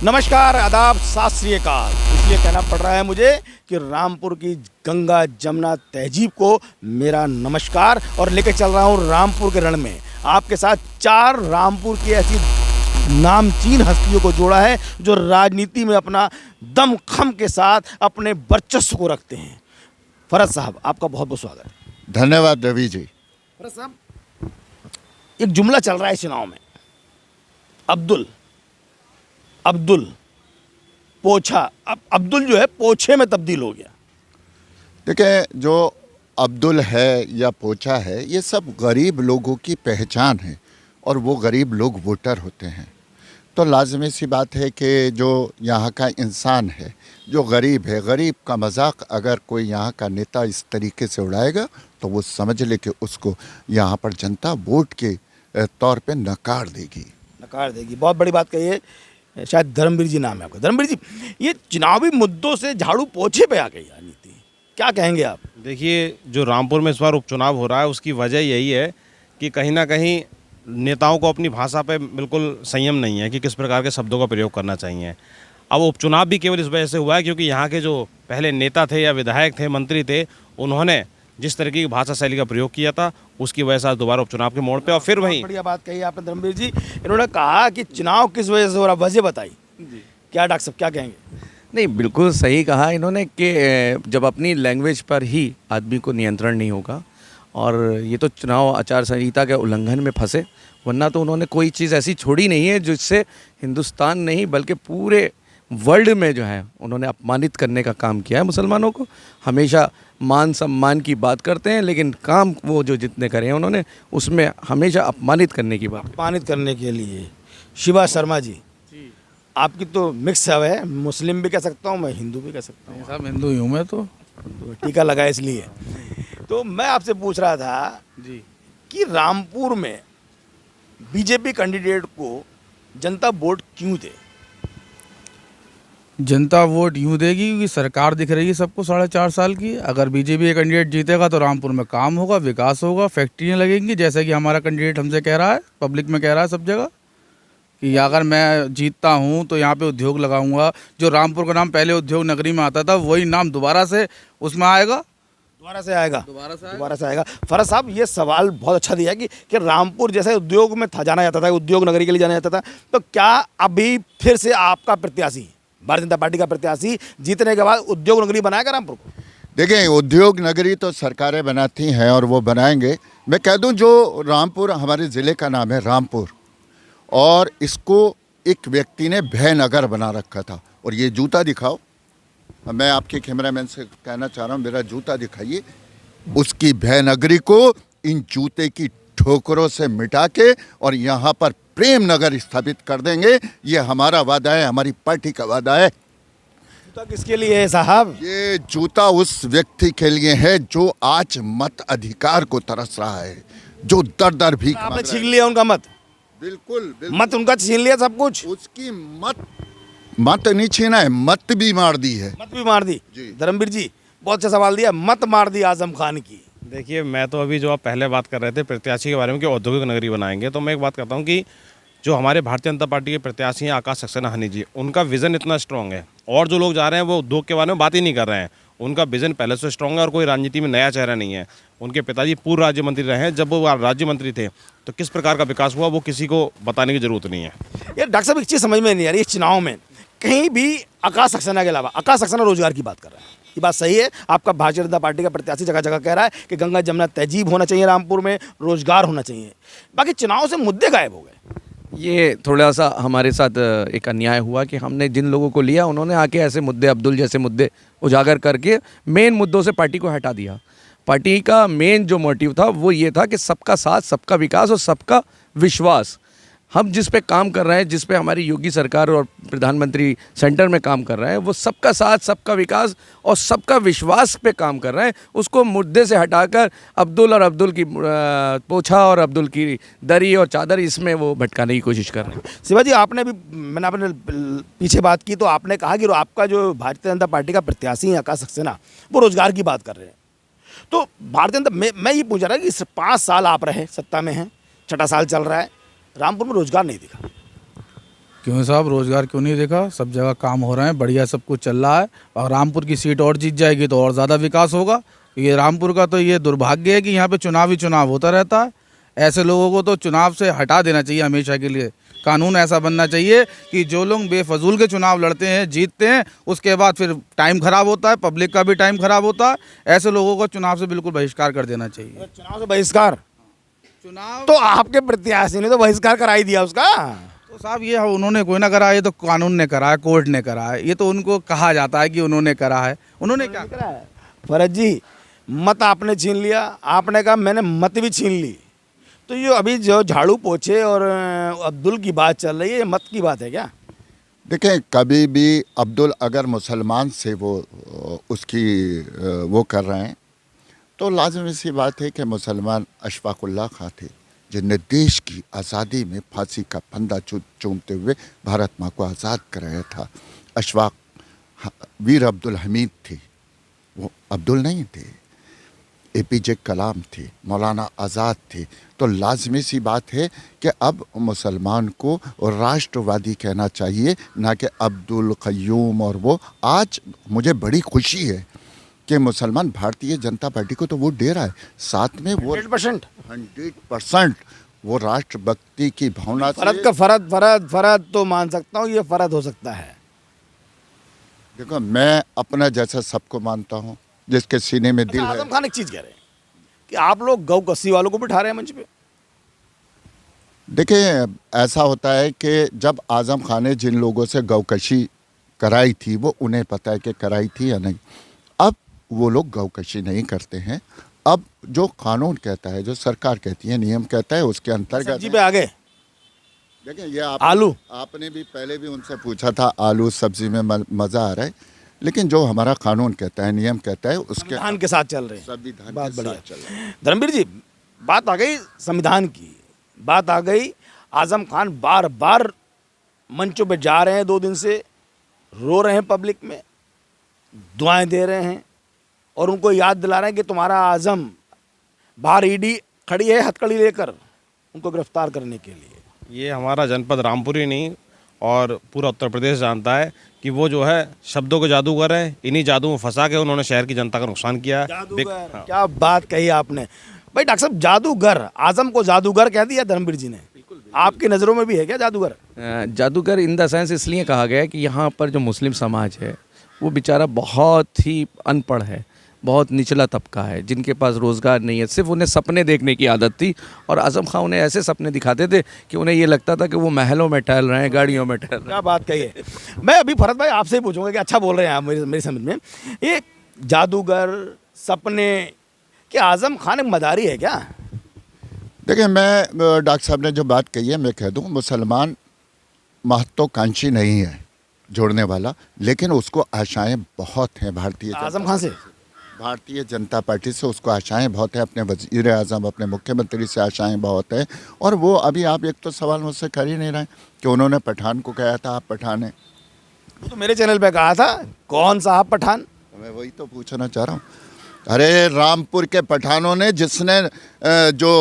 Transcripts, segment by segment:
नमस्कार, आदाब, सत श्री अकाल। इसलिए कहना पड़ रहा है मुझे कि रामपुर की गंगा जमुना तहजीब को मेरा नमस्कार, और लेकर चल रहा हूँ रामपुर के रण में। आपके साथ 4 रामपुर की ऐसी नामचीन हस्तियों को जोड़ा है जो राजनीति में अपना दम खम के साथ अपने वर्चस्व को रखते हैं। फरज साहब, आपका बहुत बहुत स्वागत है। धन्यवाद रवि जी। फरज साहब, एक जुमला चल रहा है चुनाव में, अब्दुल पोछा। अब अब्दुल जो है पोछे में तब्दील हो गया। देखिए, जो अब्दुल है या पोछा है, ये सब गरीब लोगों की पहचान है और वो गरीब लोग वोटर होते हैं। तो लाजमी सी बात है कि जो यहाँ का इंसान है, जो गरीब है, गरीब का मजाक अगर कोई यहाँ का नेता इस तरीके से उड़ाएगा तो वो समझ ले कि उसको यहाँ पर जनता वोट के तौर पे नकार देगी। बहुत बड़ी बात कही है। शायद धर्मवीर जी नाम है आपका। धर्मवीर जी, ये चुनावी मुद्दों से झाड़ू पोछे पे आ गई राजनीति, क्या कहेंगे आप? देखिए, जो रामपुर में इस बार उपचुनाव हो रहा है उसकी वजह यही है कि कहीं ना कहीं नेताओं को अपनी भाषा पे बिल्कुल संयम नहीं है कि किस प्रकार के शब्दों का प्रयोग करना चाहिए। अब उपचुनाव भी केवल इस वजह से हुआ है क्योंकि यहाँ के जो पहले नेता थे या विधायक थे, मंत्री थे, उन्होंने जिस तरीके की भाषा शैली का प्रयोग किया था उसकी वजह से आज दोबारा उपचुनाव के मोड़ पे। और फिर वहीं बढ़िया बात कही आपने धर्मवीर जी। इन्होंने कहा कि चुनाव किस वजह से हो रहा, वजह बताई। क्या डॉक्टर साहब क्या कहेंगे? नहीं, बिल्कुल सही कहा इन्होंने कि जब अपनी लैंग्वेज पर ही आदमी को नियंत्रण नहीं होगा, और ये तो चुनाव आचार संहिता के उल्लंघन में फंसे, वरना तो उन्होंने कोई चीज़ ऐसी छोड़ी नहीं है जिससे हिंदुस्तान नहीं बल्कि पूरे वर्ल्ड में जो है उन्होंने अपमानित करने का काम किया है। मुसलमानों को हमेशा मान सम्मान की बात करते हैं, लेकिन काम वो जो जितने करे हैं उन्होंने उसमें हमेशा अपमानित करने की बात। अपमानित करने के लिए शिवा शर्मा जी, आपकी तो मिक्स है, मुस्लिम भी कह सकता हूँ मैं, हिंदू भी कह सकता हूँ। सब हिंदू ही हूँ मैं तो टीका लगा इसलिए। तो मैं आपसे पूछ रहा था जी कि रामपुर में बीजेपी कैंडिडेट को जनता वोट क्यों दे? जनता वोट यूँ देगी क्योंकि सरकार दिख रही है सबको 4.5 साल की। अगर बीजेपी का कैंडिडेट जीतेगा तो रामपुर में काम होगा, विकास होगा, फैक्ट्रियाँ लगेंगी, जैसे कि हमारा कैंडिडेट हमसे कह रहा है, पब्लिक में कह रहा है सब जगह कि अगर मैं जीतता हूँ तो यहाँ पे उद्योग लगाऊंगा। जो रामपुर का नाम पहले उद्योग नगरी में आता था वही नाम दोबारा से उसमें आएगा। दोबारा से आएगा। फरज साहब, ये सवाल बहुत अच्छा दिया कि रामपुर जैसे उद्योग में था जाना जाता था, उद्योग नगरी के लिए जाना जाता था, तो क्या अभी फिर से आपका प्रत्याशी, भारतीय जनता पार्टी का प्रत्याशी जीतने के बाद उद्योग नगरी बनाएगा रामपुर को? देखिए, उद्योग नगरी तो सरकारें बनाती हैं और वो बनाएंगे। मैं कह दूं, जो रामपुर हमारे ज़िले का नाम है रामपुर, और इसको एक व्यक्ति ने भयनगर बना रखा था। और ये जूता दिखाओ, मैं आपके कैमरामैन से कहना चाह रहा हूँ, मेरा जूता दिखाइए। उसकी भयनगरी को इन जूते की ठोकरों से मिटा के और यहाँ पर प्रेम नगर स्थापित कर देंगे। ये हमारा वादा है, हमारी पार्टी का वादा है। जूता किसके लिए है साहब? ये जूता उस व्यक्ति के लिए है जो आज मत अधिकार को तरस रहा है, जो दर दर भी आपने छीन लिया उनका मत। बिल्कुल। मत उनका छीन लिया सब कुछ। उसकी मत नहीं छीना है, मत भी मार दी है। मत भी मार दी। धर्मवीर जी, बहुत अच्छा सवाल दिया। मत मार दी आजम खान की। देखिए, मैं तो अभी जो आप पहले बात कर रहे थे प्रत्याशी के बारे में कि औद्योगिक नगरी बनाएंगे, तो मैं एक बात करता हूँ कि जो हमारे भारतीय जनता पार्टी के प्रत्याशी हैं आकाश सक्सेना हनी जी, उनका विज़न इतना स्ट्रॉन्ग है, और जो लोग जा रहे हैं वो उद्योग के बारे में बात ही नहीं कर रहे हैं। उनका विज़न पहले से स्ट्रॉन्ग है और कोई राजनीति में नया चेहरा नहीं है। उनके पिताजी पूर्व राज्य मंत्री रहे हैं, जब वो राज्य मंत्री थे तो किस प्रकार का विकास हुआ वो किसी को बताने की जरूरत नहीं है। यार डॉक्टर साहब, एक चीज़ समझ में नहीं आ रही, इस चुनाव में कहीं भी आकाश सक्सेना के अलावा, आकाश सक्सेना रोजगार की बात कर रहा है, ये बात सही है? आपका भारतीय जनता पार्टी का प्रत्याशी जगह जगह कह रहा है कि गंगा जमुना तहजीब होना चाहिए, रामपुर में रोजगार होना चाहिए, बाकी चुनाव से मुद्दे गायब हो गए। ये थोड़ा सा हमारे साथ एक अन्याय हुआ कि हमने जिन लोगों को लिया उन्होंने आके ऐसे मुद्दे, अब्दुल जैसे मुद्दे उजागर करके मेन मुद्दों से पार्टी को हटा दिया। पार्टी का मेन जो मोटिव था वो ये था कि सबका साथ, सबका विकास और सबका विश्वास। हम जिस पे काम कर रहे हैं, जिस पे हमारी योगी सरकार और प्रधानमंत्री सेंटर में काम कर रहे हैं, वो सबका साथ, सबका विकास और सबका विश्वास पे काम कर रहे हैं। उसको मुद्दे से हटाकर अब्दुल और अब्दुल की पोछा और अब्दुल की दरी और चादर, इसमें वो भटकाने की कोशिश कर रहे हैं। शिवा जी, मैंने आपने पीछे बात की तो आपने कहा कि आपका जो भारतीय जनता पार्टी का प्रत्याशी है आकाश सक्सेना, वो रोजगार की बात कर रहे हैं। तो भारतीय जनता, मैं ये पूछ रहा कि 5 साल आप रहे सत्ता में हैं, 6ठा साल चल रहा है, रामपुर में रोजगार नहीं दिखा। क्यों साहब, रोजगार क्यों नहीं देखा? सब जगह काम हो रहे हैं, बढ़िया सब कुछ चल रहा है। और रामपुर की सीट और जीत जाएगी तो और ज़्यादा विकास होगा। ये रामपुर का तो ये दुर्भाग्य है कि यहाँ पे चुनाव ही चुनाव होता रहता है। ऐसे लोगों को तो चुनाव से हटा देना चाहिए हमेशा के लिए। कानून ऐसा बनना चाहिए कि जो लोग बेफजूल के चुनाव लड़ते हैं, जीतते हैं, उसके बाद फिर टाइम खराब होता है, पब्लिक का भी टाइम खराब होता है, ऐसे लोगों को चुनाव से बिल्कुल बहिष्कार कर देना चाहिए। चुनाव से बहिष्कार? चुनाव तो आपके प्रत्याशी ने तो बहिष्कार करा ही दिया उसका। तो साहब ये उन्होंने कोई ना करा, ये तो कानून ने करा है, कोर्ट ने करा है। ये तो उनको कहा जाता है कि उन्होंने करा है। उन्होंने क्या करा? फरज जी, मत आपने छीन लिया, आपने कहा मैंने मत भी छीन ली। तो ये अभी जो झाड़ू पोछे और अब्दुल की बात चल रही है, ये मत की बात है क्या? देखें, कभी भी अब्दुल अगर मुसलमान से वो उसकी वो कर रहे हैं तो लाजमी सी बात है कि मुसलमान अशफाकुल्लाह खां थे जिनने देश की आज़ादी में फांसी का फंदा चूमते हुए भारत माँ को आज़ाद कराया था। अशफाक वीर अब्दुल हमीद थे, वो अब्दुल नहीं थे। APJ कलाम थे, मौलाना आज़ाद थे। तो लाजमी सी बात है कि अब मुसलमान को राष्ट्रवादी कहना चाहिए, ना कि अब्दुल क़य्यूम। और वो आज मुझे बड़ी खुशी है कि मुसलमान भारतीय जनता पार्टी को तो वोट दे रहा है, साथ में वो 100% वो राष्ट्रभक्ति की भावना से। फरद तो मान सकता हूँ, ये फरद हो सकता है। देखो, मैं अपना जैसा सबको मानता हूँ, जिसके सीने में दिल है। आजम खान एक चीज कह रहे हैं कि आप लोग गौ कस्सी वालों को बिठा रहे हैं मंच पे। देखिए, ऐसा होता है कि जब आज़म खान ने जिन लोगों से गौकशी कराई थी वो उन्हें पता है कि कराई थी या नहीं। अब वो लोग गौकशी नहीं करते हैं। अब जो कानून कहता है, जो सरकार कहती है, नियम कहता है, उसके अंतर्गत सब्जी पे आगे देखिए, ये आलू आपने भी पहले भी उनसे पूछा था, आलू सब्जी में मज़ा आ रहा है, लेकिन जो हमारा कानून कहता है, नियम कहता है, उसके संविधान के साथ चल रहे हैं। संविधान बात के बढ़िया साथ चल रहा है। धर्मवीर जी, बात आ गई संविधान की, बात आ गई आजम खान बार बार मंचों पे जा रहे हैं, 2 दिन से रो रहे हैं, पब्लिक में दुआएं दे रहे हैं और उनको याद दिला रहे हैं कि तुम्हारा आजम, बाहर ईडी खड़ी है हथकड़ी लेकर उनको गिरफ्तार करने के लिए। ये हमारा जनपद रामपुर ही नहीं और पूरा उत्तर प्रदेश जानता है कि वो जो है शब्दों के जादूगर है। इन्हीं जादू में फंसा के उन्होंने शहर की जनता का नुकसान किया है। जादूगर, क्या बात कही आपने भाई। डॉक्टर साहब, जादूगर, आजम को जादूगर कह दिया धर्मवीर जी ने। आपकी नज़रों में भी है क्या जादूगर? जादूगर इन द सेंस इसलिए कहा गया है कि यहाँ पर जो मुस्लिम समाज है वो बेचारा बहुत ही अनपढ़ है, बहुत निचला तबका है, जिनके पास रोज़गार नहीं है। सिर्फ उन्हें सपने देखने की आदत थी और आज़म खान उन्हें ऐसे सपने दिखाते थे कि उन्हें ये लगता था कि वो महलों में टहल रहे हैं, गाड़ियों में टहल रहे हैं। क्या बात कही है। मैं अभी फरद भाई आपसे ही पूछूंगा कि अच्छा बोल रहे हैं आप मेरी समझ में, ये जादूगर, सपने, क्या आज़म खान एक मदारी है क्या? देखिए, मैं डॉक्टर साहब ने जो बात कही है, मैं कह दूं, मुसलमान महत्वाकांक्षी नहीं है जोड़ने वाला, लेकिन उसको आशाएं बहुत हैं आज़म खान से, भारतीय जनता पार्टी से उसको आशाएं बहुत है, अपने वज़ीर आज़म, अपने मुख्यमंत्री से आशाएं बहुत है। और वो अभी आप एक तो सवाल मुझसे कर ही नहीं रहे कि उन्होंने पठान को कहा था आप पठान हैं। वो तो मेरे चैनल पे कहा था, कौन सा आप पठान? मैं वही तो पूछना चाह रहा हूँ। अरे रामपुर के पठानों ने, जिसने जो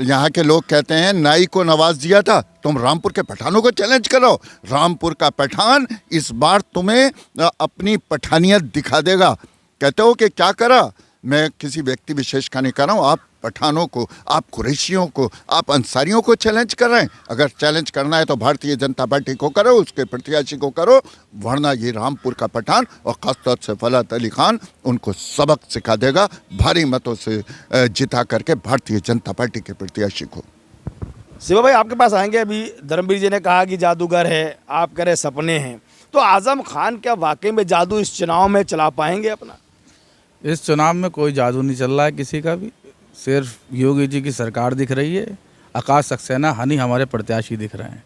यहाँ के लोग कहते हैं नाई को नवाज दिया था, तुम रामपुर के पठानों को चैलेंज करो। रामपुर का पठान इस बार तुम्हें अपनी पठानियत दिखा देगा। कहते हो कि क्या करा, मैं किसी व्यक्ति विशेष का नहीं कर रहा हूँ, आप पठानों को, आप कुरैशियों को, आप अंसारियों को चैलेंज कर रहे हैं। अगर चैलेंज करना है तो भारतीय जनता पार्टी को करो, उसके प्रत्याशी को करो, वरना ये रामपुर का पठान और खासतौर से फलात अली खान उनको सबक सिखा देगा भारी मतों से जिता करके भारतीय जनता पार्टी के प्रत्याशी को। शिवा भाई आपके पास आएंगे। अभी धर्मवीर जी ने कहा कि जादूगर है, आप कह रहे सपने हैं, तो आज़म खान क्या वाकई में जादू इस चुनाव में चला पाएंगे अपना? इस चुनाव में कोई जादू नहीं चल रहा है किसी का भी, सिर्फ योगी जी की सरकार दिख रही है। आकाश सक्सेना हनी हमारे प्रत्याशी दिख रहे हैं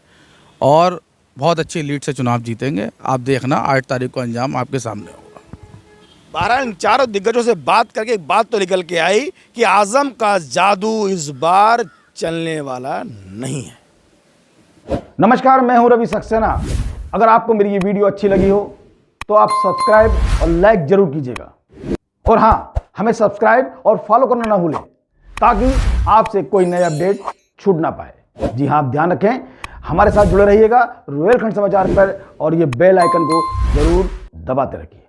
और बहुत अच्छी लीड से चुनाव जीतेंगे। आप देखना 8 तारीख को अंजाम आपके सामने होगा। बहरहाल इन चारों दिग्गजों से बात करके एक बात तो निकल के आई कि आज़म का जादू इस बार चलने वाला नहीं है। नमस्कार, मैं हूं रवि सक्सेना। अगर आपको मेरी ये वीडियो अच्छी लगी हो तो आप सब्सक्राइब और लाइक जरूर कीजिएगा। और हाँ, हमें सब्सक्राइब और फॉलो करना ना भूलें ताकि आपसे कोई नया अपडेट छूट ना पाए। जी हाँ, आप ध्यान रखें, हमारे साथ जुड़े रहिएगा रोहेलखंड समाचार पर और ये बेल आइकन को जरूर दबाते रखिए।